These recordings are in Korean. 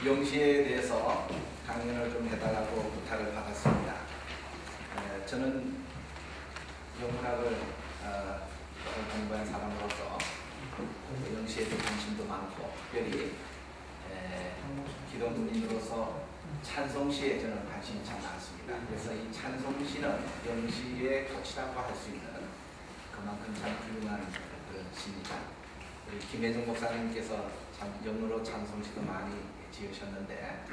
영시에 대해서 강연을 좀 해달라고 부탁을 받았습니다. 저는 영문학을 공부한 사람으로서 영시에 대해 관심도 많고, 특별히 기독문인으로서 찬송시에 저는 관심이 참 많습니다. 그래서 이 찬송시는 영시의 꽃이라고 할 수 있는 그만큼 참 훌륭한 그런 시입니다. 우리 김혜정 목사님께서 참 영어로 찬송시도 많이 지으셨는데,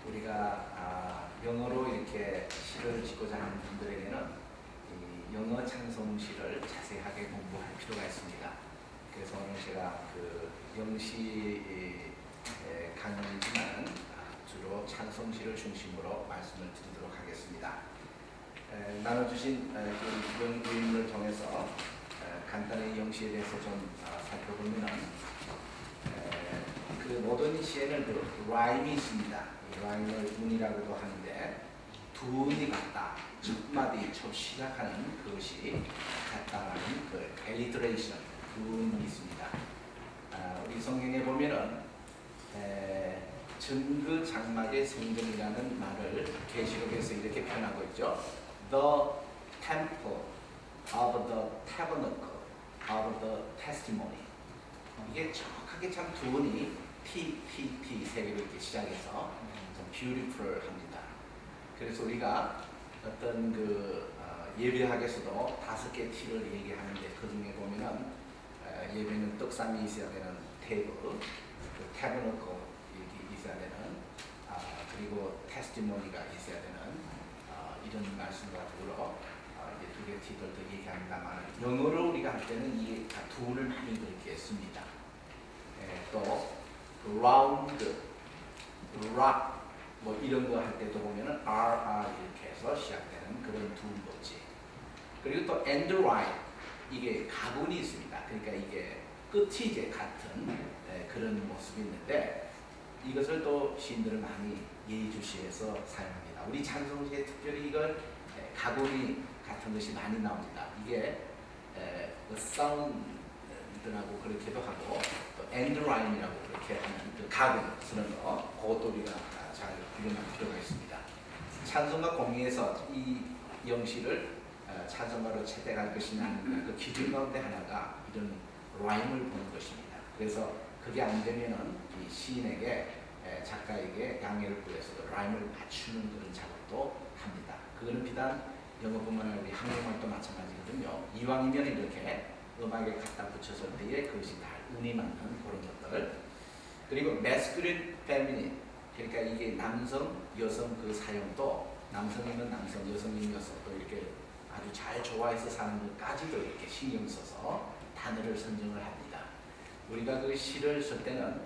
우리가 영어로 이렇게 시를 짓고자 하는 분들에게는 이 영어 찬송시를 자세하게 공부할 필요가 있습니다. 그래서 오늘 제가 그 영시 강연이지만 주로 찬송시를 중심으로 말씀을 드리도록 하겠습니다. 나눠주신 유인을 통해서 간단히 영시에 대해서 좀 살펴보면은, 그 모든 시에는 그 라임이 있습니다. 라임을 운이라고도 하는데, 두 운이 같다, 첫 마디, 첫 시작하는 그것이 같다라는 그 엘리트레이션, 두 운이 있습니다. 우리 성경에 보면은 증거 장막의 성전이라는 말을 계시록에서 이렇게 표현하고 있죠. The temple of the tabernacle of the testimony. 이게 정확하게 참 두 분이 T 세 개로 이렇게 시작해서 좀 beautiful 합니다. 그래서 우리가 어떤 그 예배학에서도 5개 T를 얘기하는데, 그 중에 보면은 예배는 떡상이 있어야 되는 테이블, 그 tabernacle 있어야 되는, 그리고 테스티모니가 있어야 되는, 이런 말씀과 더불어 이제 2개 T들도 얘기합니다만, 영어로 우리가 할 때는 이 둘을 이렇게 씁니다. 또 라운드, 락 뭐 이런 거 할 때도 보면은 RR 이렇게 해서 시작되는 그런 두 번째. 그리고 또 and right, 이게 가군이 있습니다. 그러니까 이게 끝이 이제 같은 그런 모습이 있는데, 이것을 또 시인들은 많이 예의주시해서 사용합니다. 우리 찬송시에 특별히 이걸 가군이 같은 것이 많이 나옵니다. 이게 사운드라고 그렇게도 하고, 또 end rhyme이라고 그렇게 하는 그 가군 쓰는 거, 그것도 우리가 잘 구분할 필요가 있습니다. 찬송가 공예에서 이 영시를 찬송가로 채택할 것이냐, 그 기준 가운데 하나가 이런 라임을 보는 것입니다. 그래서 그게 안 되면은 이 시인에게, 작가에게 양해를 구해서 라임을 맞추는 그런 작업도 합니다. 그거는 비단 영어뿐만 아니라 우리 한국말도 마찬가지거든요. 이왕이면 이렇게 음악에 갖다 붙였을 때에 그것이 다 운이 맞는 그런 것들. 그리고 masculine, feminine, 그러니까 이게 남성, 여성 그 사용도, 남성이면 남성, 여성이면 여성, 또 이렇게 아주 잘 좋아해서 사는 것까지도 이렇게 신경 써서 단어를 선정을 합니다. 우리가 그 시를 쓸 때는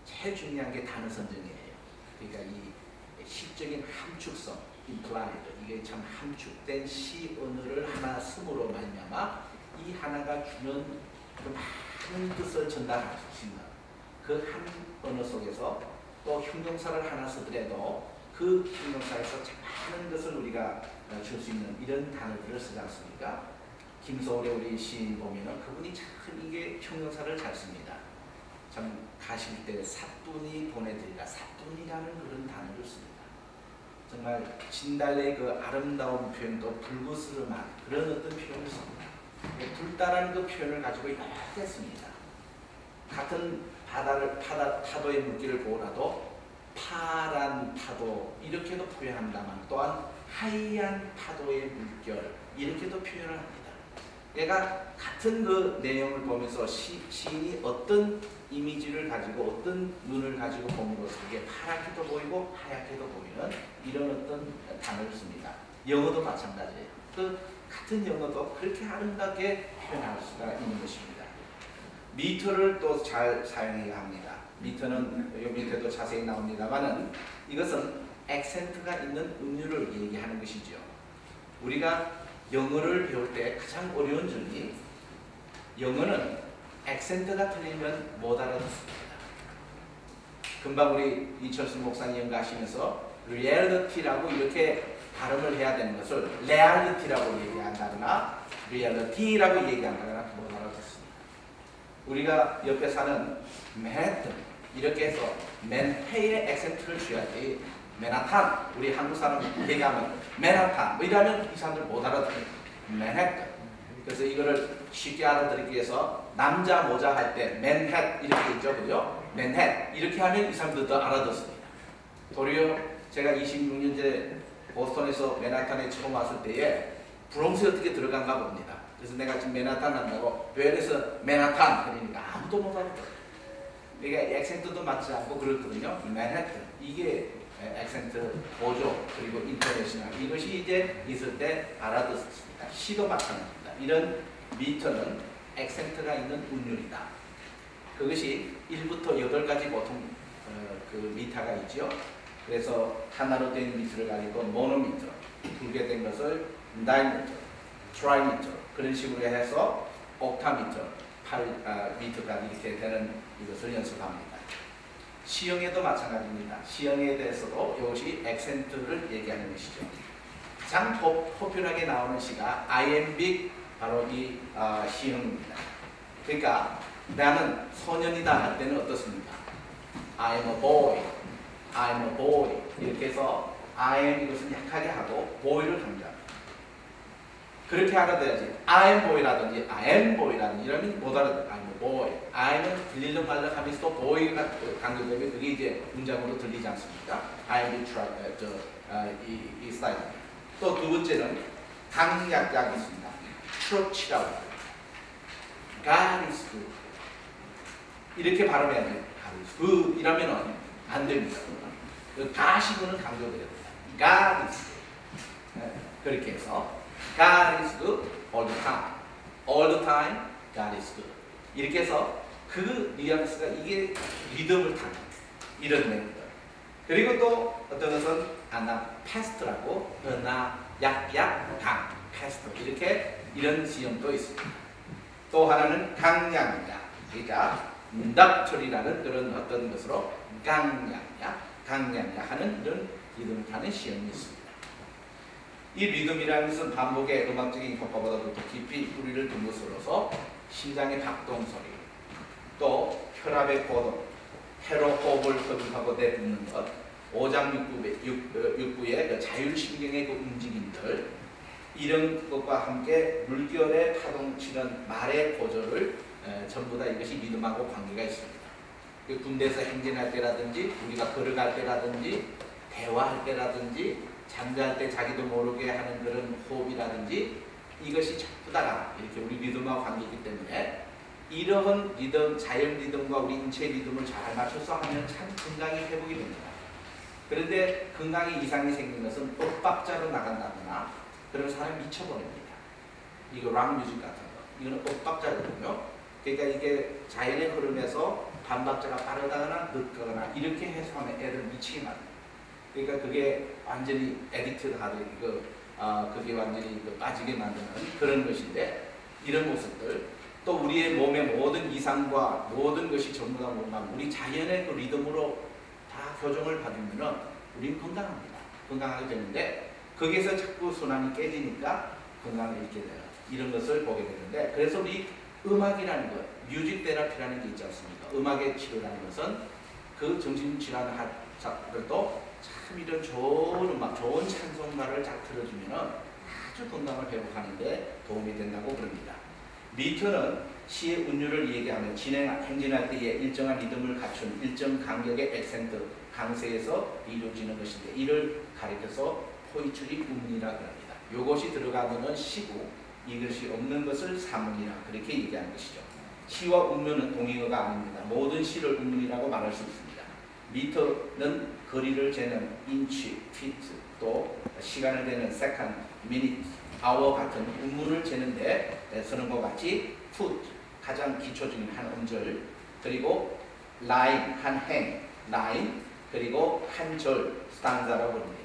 제일 중요한 게 단어 선정이에요. 그러니까 이 시적인 함축성, implied, 이게 참 함축된 시 언어를 하나 쓰므로 말미암아 이 하나가 주는 그 많은 뜻을 전달할 수 있는 그 한 언어 속에서, 또 형용사를 하나 쓰더라도 그 형용사에서 참 많은 것을 우리가 줄 수 있는 이런 단어들을 쓰지 않습니까? 김소월의 우리 시인 보면은 그분이 참 이게 형용사를 잘 씁니다. 참 가실 때 사돈이 보내드리라, 사돈이라는 그런 단어를 씁니다. 정말 진달래의 그 아름다운 표현도 불구스름한 그런 어떤 표현을 씁니다. 불다라는 그 표현을 가지고 이렇게 씁니다. 같은 파도의 물기를 보더라도 파란 파도 이렇게도 표현한다만, 또한 하얀 파도의 물결 이렇게도 표현을 합니다. 얘가 같은 그 내용을 보면서 시인이 어떤 이미지를 가지고 어떤 눈을 가지고 봄으로써 이게 파랗게도 보이고 하얗게도 보이는 이런 어떤 단어를 씁니다. 영어도 마찬가지예요. 그 같은 영어도 그렇게 아름답게 표현할 수가 있는 것입니다. 미터를 또 잘 사용해야 합니다. 미터는 이 밑에도 자세히 나옵니다만은, 이것은 액센트가 있는 음률을 얘기하는 것이죠. 우리가 영어를 배울 때 가장 어려운 점이, 영어는 액센트가 틀리면 못 알아듣습니다. 금방 우리 이철수 목사님 연구하시면서 리얼리티라고 이렇게 발음을 해야 되는 것을 레알리티라고 얘기한다거나 리얼리티라고 얘기한다거나 못 알아듣습니다. 우리가 옆에 사는 맨해튼, 이렇게 해서 맨해의 액센트를 줘야지 맨하탄, 우리 한국 사람 얘기하면 맨하탄 뭐 이러면 이 사람들 못 알아들어요. 맨해튼. 그래서 이거를 쉽게 알아들기 위해서 남자 모자 할 때 맨헷 이렇게 있죠, 그죠? 맨헷 이렇게 하면 이 사람들도 알아듣습니다. 도리어 제가 26년째 보스턴에서 맨하탄에 처음 왔을 때에 브롱스에 어떻게 들어간가 봅니다. 그래서 내가 지금 맨하탄 한다고 왜 맨하탄 그러니까 아무도 못 알아들어요. 그러니까 액센트도 맞지 않고 그렇거든요. 맨해튼 이게 액센트 보조 그리고 인터내셔널 이것이 이제 있을 때 알아듣습니다. 시도 마찬가지입니다. 이런 미터는 액센트가 있는 운율이다. 그것이 1부터 8가지 보통 그 미터가 있죠. 그래서 하나로 된 미터를 가지고 모노미터, 두 개 된 것을 다이미터, 트라이미터 그런 식으로 해서 옥타미터, 8미터까지 이렇게 되는 이것을 연습합니다. 시형에도 마찬가지입니다. 시형에 대해서도 이것이 액센트를 얘기하는 것이죠. 가장 포퓰하게 나오는 시가 iambic 바로 이 시형입니다. 그러니까 나는 소년이다 할 때는 어떻습니까? I am a boy, I am a boy 이렇게 해서 I am 이것은 약하게 하고 boy를 강조합니다. 그렇게 알아둬야지 I am boy라든지 I am boy라든지 이러면 못 알아들어요. I am a boy, I am은 들리는 말로 하면서 또 boy가 강조되면 그게 이제 문장으로 들리지 않습니까? I am 이 스타일입니다. 또 두 번째는 강약약이 있습니다. 트로치라고 합니다. God is good. 이렇게 발음해야 돼요. God is good 이라면 안 됩니다. 그 가시구는 강조돼야 됩니다. God is good. 그렇게 해서 God is good all the time. All the time God is good. 이렇게 해서 그 뉘앙스가 이게 리듬을 타는 이런 멘트. 그리고 또 어떤 것은 past라고 강 past 이렇게 이런 지형도 있습니다. 또 하나는 강량약 그러니까 인덕철이라는 그런 어떤 것으로 강량약 하는 이런 리듬을 타는 시험이 있습니다. 이 리듬이라는 것은 반복의 음악적인 효과보다도 더 깊이 뿌리를 둔 것으로서 심장의 박동 소리, 또 혈압의 고동, 폐로 호흡을 거듭하고 내뱉는 것, 오장육부의 그 자율신경의 그 움직임들 이런 것과 함께 물결의 파동치는 말의 고조를 전부 다 이것이 리듬하고 관계가 있습니다. 그 군대에서 행진할 때라든지 우리가 걸어갈 때라든지 대화할 때라든지 잠잘 때 자기도 모르게 하는 그런 호흡이라든지 이것이 전부 다가 이렇게 우리 리듬하고 관계이기 때문에 이러한 리듬, 자연 리듬과 우리 인체 리듬을 잘 맞춰서 하면 참 건강이 회복이 됩니다. 그런데 건강에 이상이 생긴 것은 엇박자로 나간다거나 그런 사람이 미쳐버립니다. 이거 락 뮤직 같은 거. 이거는 엇박자거든요. 그러니까 이게 자연의 흐름에서 반박자가 빠르다거나 늦거나 이렇게 해서 하면 애들 미치게 만듭니다. 그러니까 그게 완전히 에디트 하듯 그게 완전히 빠지게 만드는 그런 것인데 이런 모습들 또 우리의 몸의 모든 이상과 모든 것이 전부 다 우리 자연의 그 리듬으로 다 교정을 받으면은 우리는 건강합니다. 건강하게 되는데 거기에서 자꾸 순환이 깨지니까 건강을 잃게 되는 이런 것을 보게 되는데 그래서 우리 음악이라는 것, 뮤직 테라피라는 게 있지 않습니까? 음악의 치료라는 것은 그 정신질환 환자들도 참 이런 좋은 음악, 좋은 찬송가를 잘 들어주면 아주 건강을 회복하는데 도움이 된다고 그럽니다. 미터는 시의 운율을 얘기하며 행진할 때에 일정한 리듬을 갖춘 일정 간격의 액센트, 강세에서 이루어지는 것인데 이를 가리켜서 포이츄리 운이라 그럽니다. 이것이 들어가면 시고 이것이 없는 것을 사문이라 그렇게 얘기하는 것이죠. 시와 운문은 동의어가 아닙니다. 모든 시를 운문이라고 말할 수 있습니다. 미터는 거리를 재는 인치, 피트, 또 시간을 재는 세컨드, 미니트, 아워 같은 운문을 재는데 쓰는 것 같이 풋, 가장 기초적인 한 음절, 그리고 라인, 한 행, 라인, 그리고 한 절, 스탄자라고 부릅니다.